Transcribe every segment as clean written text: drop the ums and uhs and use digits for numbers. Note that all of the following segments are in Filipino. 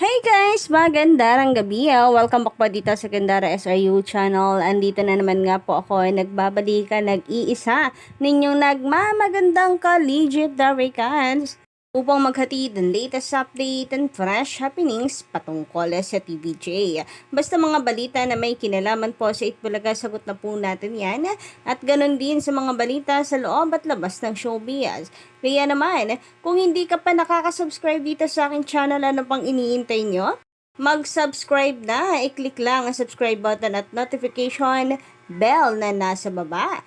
Hey guys! Magandang gabi. Welcome back po dito sa Gandara SRU channel. Andito na naman nga po ako ay nagbabalikan nag-iisa ninyong nagmamagandang ka-legit Darikans upang maghatid ng latest update and fresh happenings patungkol sa TVJ. Basta mga balita na may kinalaman po sa Itbulaga, sagot na po natin yan. At ganun din sa mga balita sa loob at labas ng showbiz. Kaya naman, kung hindi ka pa nakaka-subscribe dito sa aking channel, ano pang iniintay nyo? Mag-subscribe na, i-click lang ang subscribe button at notification bell na nasa baba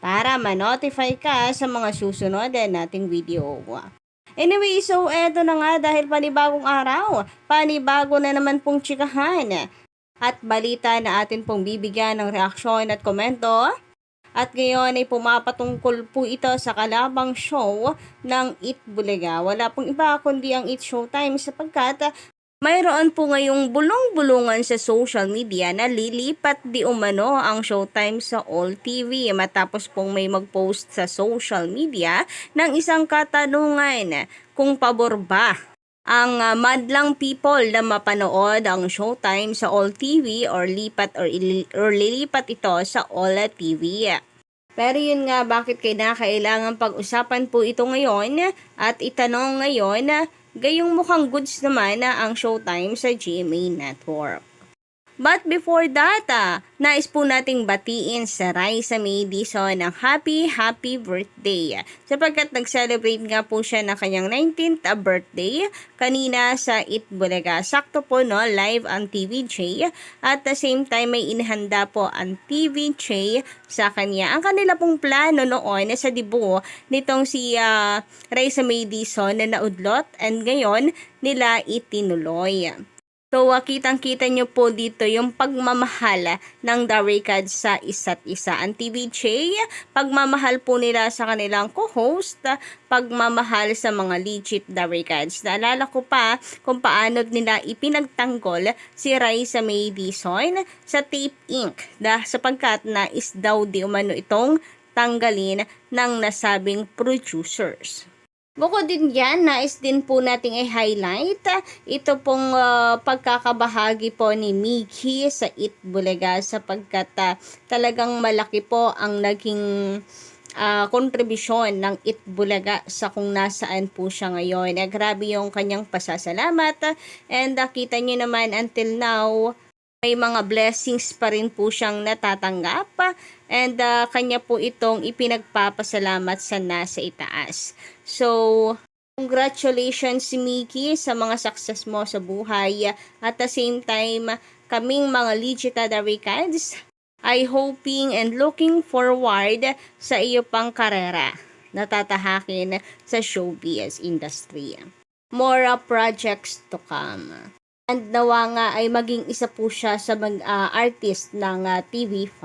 para ma-notify ka sa mga susunod nating video. Anyway, so eto na nga dahil panibagong araw, panibago na naman pong tsikahan at balita na atin pong bibigyan ng reaksyon at komento. At ngayon ay pumapatungkol po ito sa kalabang show ng Itbulaga. Wala pong iba kundi ang It Showtime sapagkat mayroon po ngayong bulong-bulungan sa social media na lilipat di umano ang Showtime sa All TV matapos pong may mag-post sa social media ng isang katanungan kung pabor ba ang madlang people na mapanood ang Showtime sa All TV or lilipat ito sa All TV. Pero yun nga, bakit kailangan pag-usapan po ito ngayon at itanong ngayon, gayong mukhang goods naman na ang Showtime sa GMA Network. But before that, nais po nating batiin sa Raisa May Dizon ng happy birthday. Sapagkat nag-celebrate nga po siya ng kanyang 19th birthday kanina sa Itbulaga. Sakto po no, live ang TVJ at the same time may inihanda po ang TVJ sa kanya. Ang kanila pong plano noon sa dibo nitong si Raisa May Dizon na naudlot and ngayon nila itinuloy. So, kitang-kita nyo po dito yung pagmamahal ng Darikad sa isa't isa. Ang TVJ, pagmamahal po nila sa kanilang co-host, pagmamahal sa mga legit Darikads. Naalala ko pa kung paano nila ipinagtanggol si Raisa May Dizon sa Tape Inc. Sapagkat nais daw di umano itong tanggalin ng nasabing producers. Bukod din yan, nais din po nating i-highlight ito pong pagkakabahagi po ni Miggy sa Itbulaga sapagkat talagang malaki po ang naging kontribusyon ng Itbulaga sa kung nasaan po siya ngayon. Grabe yung kanyang pasasalamat and kita nyo naman until now, may mga blessings pa rin po siyang natatanggap and kanya po itong ipinagpapasalamat sa nasa itaas. So, congratulations Miggy sa mga success mo sa buhay. At the same time, kaming mga legit Darikads ay hoping and looking forward sa iyo pang karera na tatahakin sa showbiz industry. More projects to come. And nawa nga ay maging isa po siya sa artist ng TV5.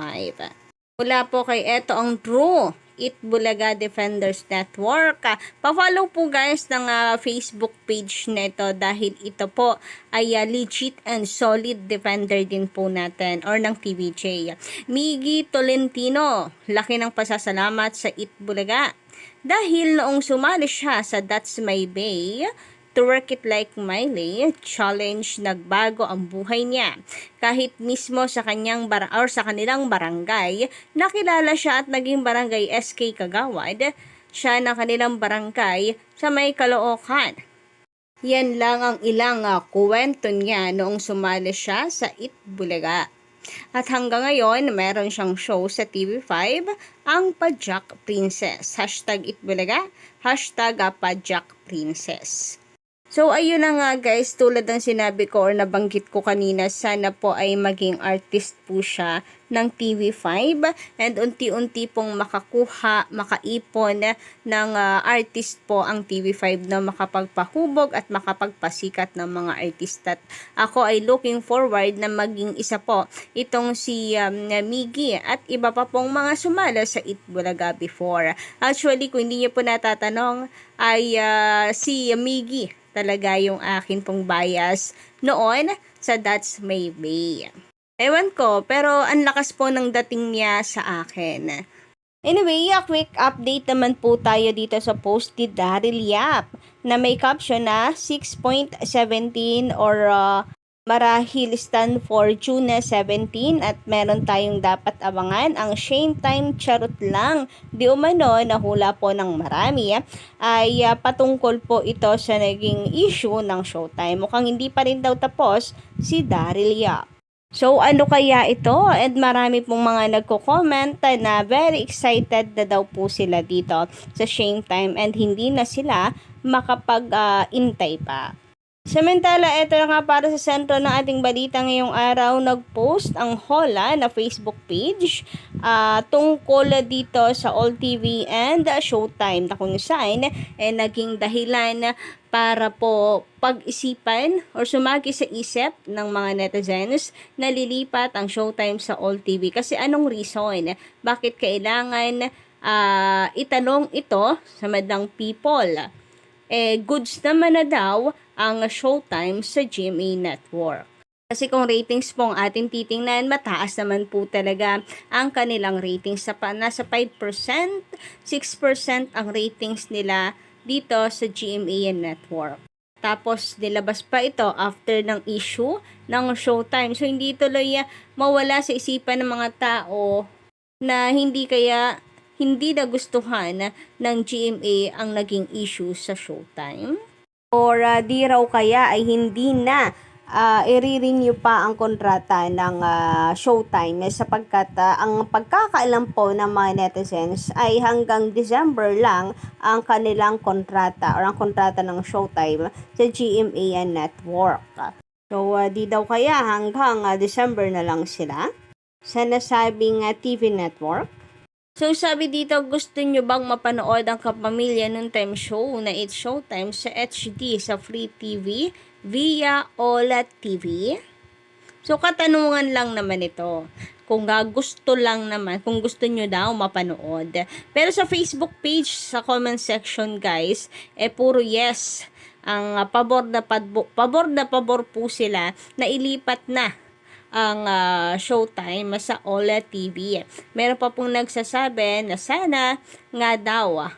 Mula po kay eto ang True Itbulaga Defenders Network. Pa-follow po guys ng Facebook page nito dahil ito po ay legit and solid defender din po natin or ng TVJ. Miggy Tolentino, laki ng pasasalamat sa Itbulaga dahil noong sumali siya sa That's My Bay to Work It Like Miley challenge, nagbago ang buhay niya. Kahit mismo sa kanyang sa kanilang barangay, nakilala siya at naging barangay SK Kagawad, siya na kanilang barangay sa may Caloocan. Yan lang ang ilang kwento niya noong sumali siya sa Itbulaga. At hanggang ngayon, meron siyang show sa TV5, ang Pajak Princess. #Itbulaga, #Pajak Princess. So, ayun na nga guys, tulad ng sinabi ko or nabanggit ko kanina, sana po ay maging artist po siya ng TV5 and unti-unti pong makaipon ng artist po ang TV5 na makapagpahubog at makapagpasikat ng mga artist. At ako ay looking forward na maging isa po itong si Miggy at iba pa pong mga sumala sa Itbulaga before. Actually, kung hindi niyo po natatanong, ay si Miggy talaga yung akin pong bias noon sa That's My Bay. Ewan ko, pero ang lakas po ng dating niya sa akin. Anyway, a quick update naman po tayo dito sa post ni Daryl Yap na may caption na 6.17 or marahil stand for June 17 at meron tayong dapat abangan ang Shane Time charot lang. Di umano nahula po ng marami ay patungkol po ito sa naging issue ng Showtime. Mukhang hindi pa rin daw tapos si Daryl Yap. So, ano kaya ito? And marami pong mga nagko-comment na very excited na daw po sila dito sa Shame Time and hindi na sila makapag-intay pa. Samantala, ito na nga para sa sentro ng ating balita ngayong araw, nag-post ang Hola na Facebook page tungkol dito sa All TV and Showtime na kung saan naging dahilan para po pag-isipan or sumagi sa isip ng mga netizens na lilipat ang Showtime sa All TV. Kasi anong reason? Bakit kailangan itanong ito sa madlang people? Goods naman na daw ang Showtime sa GMA Network. Kasi kung ratings po ang ating titingnan, mataas naman po talaga ang kanilang ratings. Nasa 5%, 6% ang ratings nila dito sa GMA Network. Tapos nilabas pa ito after ng issue ng Showtime. So hindi tuloy mawala sa isipan ng mga tao na hindi nagustuhan ng GMA ang naging issue sa Showtime. Or di raw kaya ay hindi na i-renew pa ang kontrata ng Showtime sapagkat ang pagkakaalam po ng mga netizens ay hanggang December lang ang kanilang kontrata or ang kontrata ng Showtime sa GMA Network. So di daw kaya hanggang December na lang sila sa nasabing TV network. So sabi dito, gusto nyo bang mapanood ang Kapamilya Noon Time Show na It's Showtime sa HD sa Free TV via OLED TV? So katanungan lang naman ito. Kung gusto lang naman, kung gusto nyo daw mapanood. Pero sa Facebook page, sa comment section guys, puro yes. Ang pabor na pabor po sila na ilipat na ang Showtime sa OLED TV. Meron pa pong nagsasabi na sana nga daw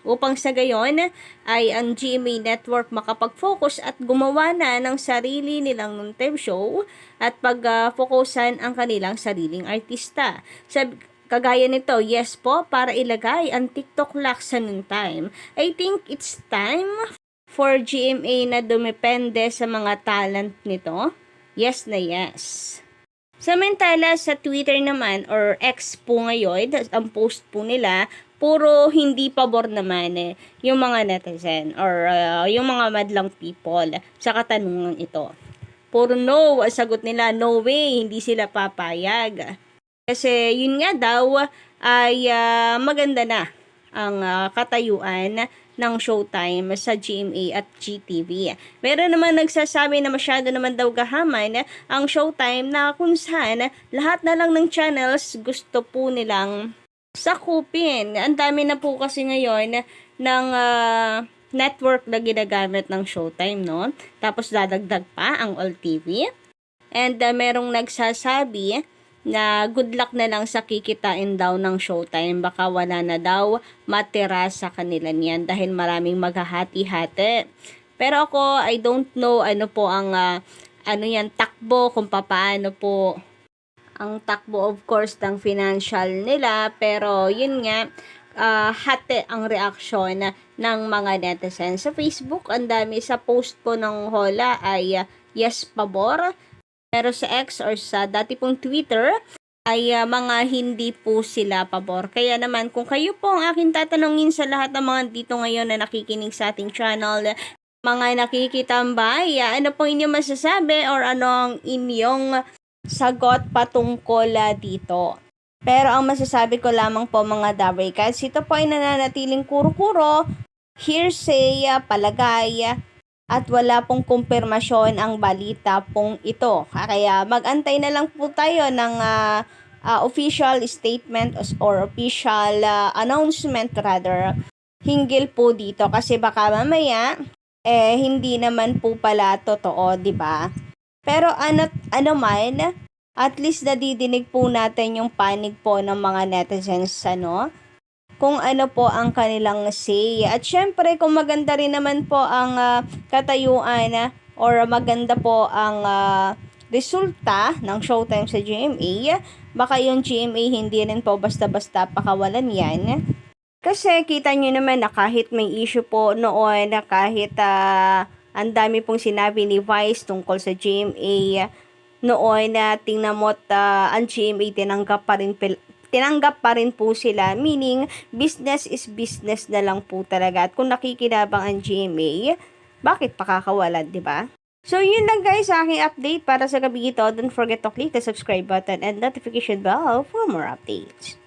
upang sa gayon ay ang GMA Network makapag-focus at gumawa na ng sarili nilang noontime show at pag-focusan ang kanilang sariling artista. Kagaya nito, yes po, para ilagay ang TikTok lock sa noontime. I think it's time for GMA na dumepende sa mga talent nito. Yes na yes. Samantala sa Twitter naman or X po ngayon, ang post po nila, puro hindi pabor naman yung mga netizen or yung mga madlang people sa katanungan ito. Puro no, sagot nila, no way, hindi sila papayag. Kasi yun nga daw ay maganda na ang katayuan ng Showtime sa GMA at GTV. Meron naman nagsasabi na masyado naman daw gahaman ang Showtime na kung saan lahat na lang ng channels gusto po nilang sakupin. Ang dami na po kasi ngayon ng network na ginagamit ng Showtime, no? Tapos dadagdag pa ang All TV. And merong nagsasabi na good luck na lang sa kikitain daw ng Showtime. Baka wala na daw matira sa kanila niyan dahil maraming maghahati-hati. Pero ako, I don't know ano po ang takbo, kung paano po ang takbo of course ng financial nila. Pero yun nga, hati ang reaksyon ng mga netizens. Sa Facebook, ang dami sa post po ng Hola ay yes pabor. Pero sa X or sa dati pong Twitter ay mga hindi po sila pabor. Kaya naman kung kayo po ang aking tatanungin sa lahat ng mga dito ngayon na nakikinig sa ating channel, mga nakikitambay, ano po inyong masasabi or ano ang inyong sagot patungkol dito? Pero ang masasabi ko lamang po mga Dabricats, ito po ay nananatiling kuro-kuro, hearsay, palagay, at wala pong kumpirmasyon ang balita pong ito. Kaya mag-antay na lang po tayo ng official statement or official announcement rather hinggil po dito kasi baka mamaya hindi naman po pala totoo, 'di ba? Pero ano man at least nadidinig po natin yung panig po ng mga netizens, kung ano po ang kanilang say. At syempre, kung maganda rin naman po ang katayuan or maganda po ang resulta ng Showtime sa GMA, baka yung GMA hindi rin po basta-basta pakawalan yan. Kasi kita nyo naman na kahit may issue po noon, na kahit ang dami pong sinabi ni Vice tungkol sa GMA, noon na tingnan mo ang GMA tinanggap pa rin po sila, meaning business is business na lang po talaga. At kung nakikinabang ang GMA, bakit pakakawalan, di ba? So yun lang guys sa aking update para sa gabi ito. Don't forget to click the subscribe button and notification bell for more updates.